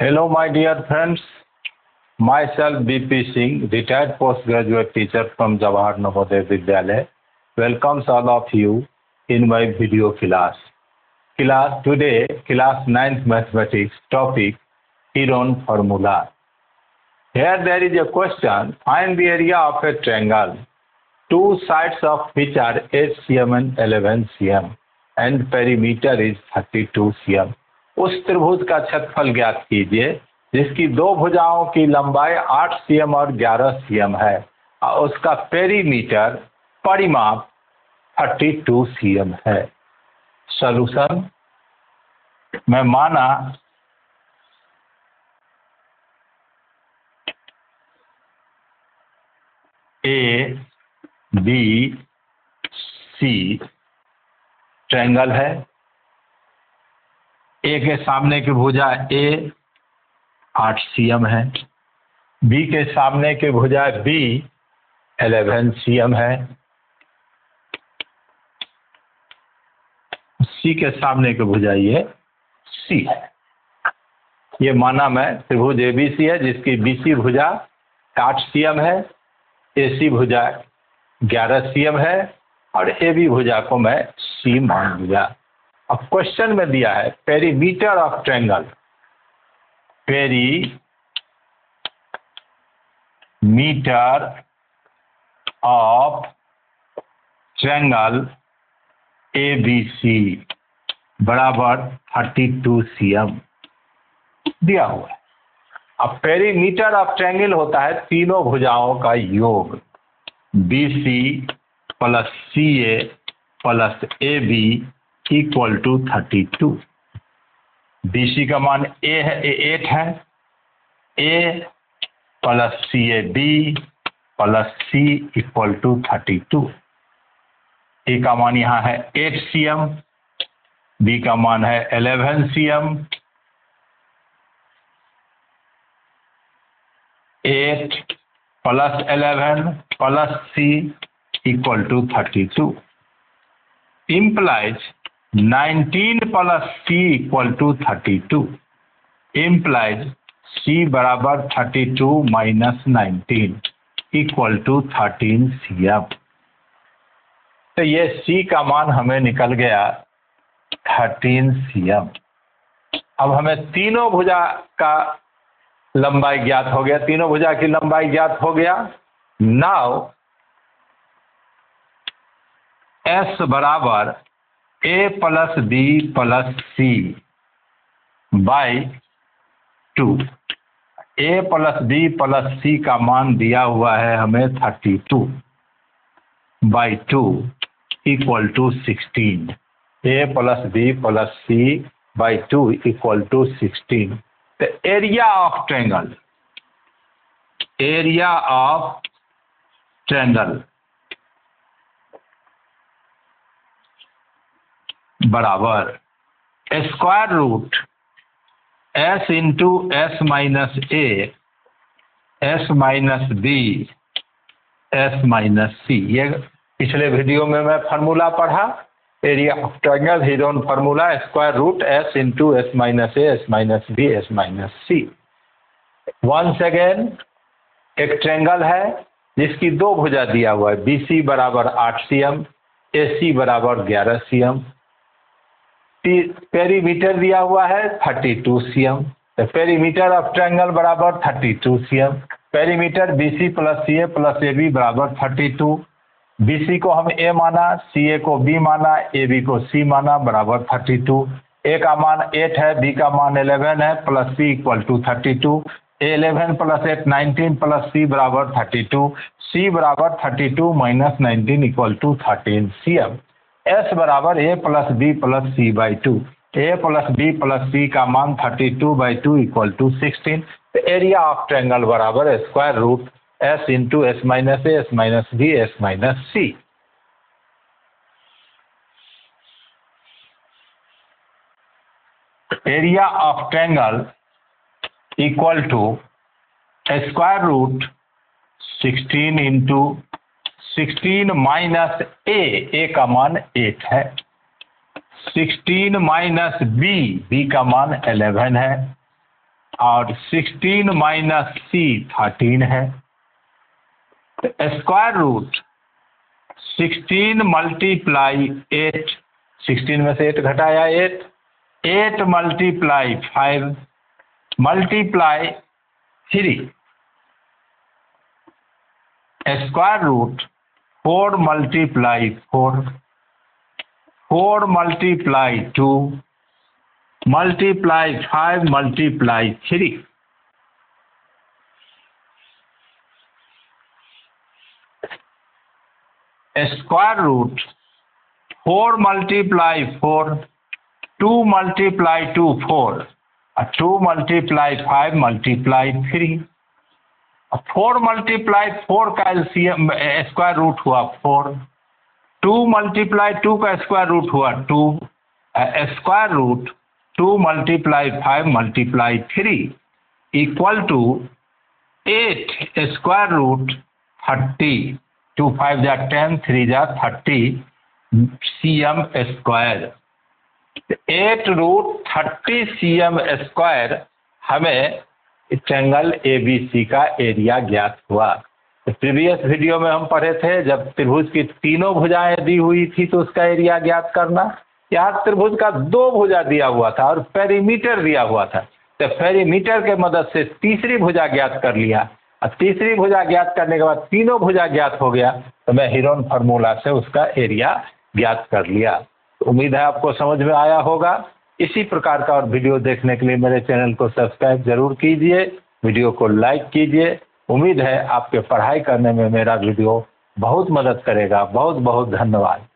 Hello, my dear friends. Myself B.P. Singh, retired postgraduate teacher from Jawahar Navodaya Vidyalaya, welcomes all of you in my video class. Today, class 9th mathematics topic, Heron formula. Here there is a question, find the area of a triangle, two sides of which are 8 cm and 11 cm and perimeter is 32 cm. उस त्रिभुज का क्षेत्रफल ज्ञात कीजिए जिसकी दो भुजाओं की लंबाई 8 cm और 11 cm है और उसका पेरीमीटर परिमाप 32 cm है। सॉल्यूशन में माना ए बी सी ट्रायंगल है। ए के सामने की भुजा ए 8 cm है, बी के सामने की भुजा बी 11 cm है, सी के सामने की भुजा ये सी है। ये माना मैं त्रिभुज एबीसी है जिसकी बीसी भुजा 8 cm है, एसी भुजा 11 cm है और एबी भुजा को मैं सी मान लिया। अब क्वेश्चन में दिया है perimeter of triangle, perimeter of triangle ABC बराबर 32 cm दिया हुआ है। अब पेरीमीटर ऑफ ट्रायंगल होता है तीनों भुजाओं का योग, BC plus CA plus AB equal to 32। BC का मान A है, 8 है, A plus CAB plus C equal to 32। A का मान यहाँ है 8 cm, B का मान है 11 cm, 8 plus 11 plus C equal to 32 implies 19 plus C equal to 32 implies C बराबर 32 माइनस 19 इक्वल टू 13 cm। तो ये C का मान हमें निकल गया 13 cm। अब हमें तीनों भुजा का लंबाई ज्ञात हो गया, तीनों भुजा की लंबाई ज्ञात हो गया। नाउ S बराबर A plus B plus C by 2। A plus B plus C का मान दिया हुआ है हमें 32 by 2 equal to 16। A plus B plus C by 2 equal to 16। The area of triangle, area of triangle बराबर square root S into S minus A S minus B S minus C। ये पिछले video में मैं formula पढ़ा, area of triangle Heron formula square root S into S minus A S minus B S minus C। Once again एक triangle है जिसकी दो भुजा दिया हुआ है, BC बराबर 8 cm, AC बराबर 11 cm, पेरीमीटर दिया हुआ है 32 cm। तो पेरीमीटर ऑफ ट्रायंगल बराबर 32 cm। Perimeter BC plus CA plus AB बराबर 32। BC को हम A माना, CA को B माना, AB को C माना बराबर 32। A का मान 8 है, B का मान 11 है plus C equal to 32। 11 plus 8 19 plus C बराबर 32। C बराबर 32 minus 19 equal to 13 cm। S बराबर A plus B plus C by 2। A plus B plus C का मान 32 बाई 2 इक्वल टू 16। तो एरिया ऑफ ट्रायंगल बराबर square root S into S minus A S minus B S minus C। Area of triangle equal to square root 16 into 16 minus A का मान 8 है, 16 minus B का मान 11 है, और 16 minus c 13 है। स्क्वायर रूट 16 मल्टीप्लाई 8, 16 में से 8 घटाया 8, 8 multiply 5 multiply 3, square root 4 multiply 4, 4 multiply 2 multiply 5 multiply 3, square root 4 multiply 4, 2 multiply 2 4, 2 multiply 5 multiply 3, 4 multiply 4 का एलसीएम स्क्वायर रूट हुआ 4, 2 मल्टीप्लाई 2 का स्क्वायर रूट हुआ 2, square root 2 multiply 5 multiply 3 equal to 8 square root 30, 2 5 जा 10, 3 जा 30 cm square. 8 root 30 cm square हमें triangle ABC का area ज्ञात हुआ। तो प्रीवियस वीडियो में हम पढ़े थे जब त्रिभुज की तीनों भुजाएं दी हुई थी तो उसका एरिया ज्ञात करना। यहाँ त्रिभुज का 2 भुजा दिया हुआ था और पेरीमीटर दिया हुआ था, तो पेरीमीटर के मदद से तीसरी भुजा ज्ञात कर लिया। और तीसरी भुजा ज्ञात करने के बाद तीनों भुजा ज्ञात हो गया तो मैं हीरोन फार्मूला से उसका एरिया ज्ञात कर लिया। तो उम्मीद है आपको समझ में आया होगा। इसी प्रकार का और वीडियो देखने के लिए मेरे चैनल को सब्सक्राइब जरूर कीजिए, वीडियो को लाइक कीजिए। उम्मीद है आपके पढ़ाई करने में मेरा वीडियो बहुत मदद करेगा। बहुत बहुत धन्यवाद।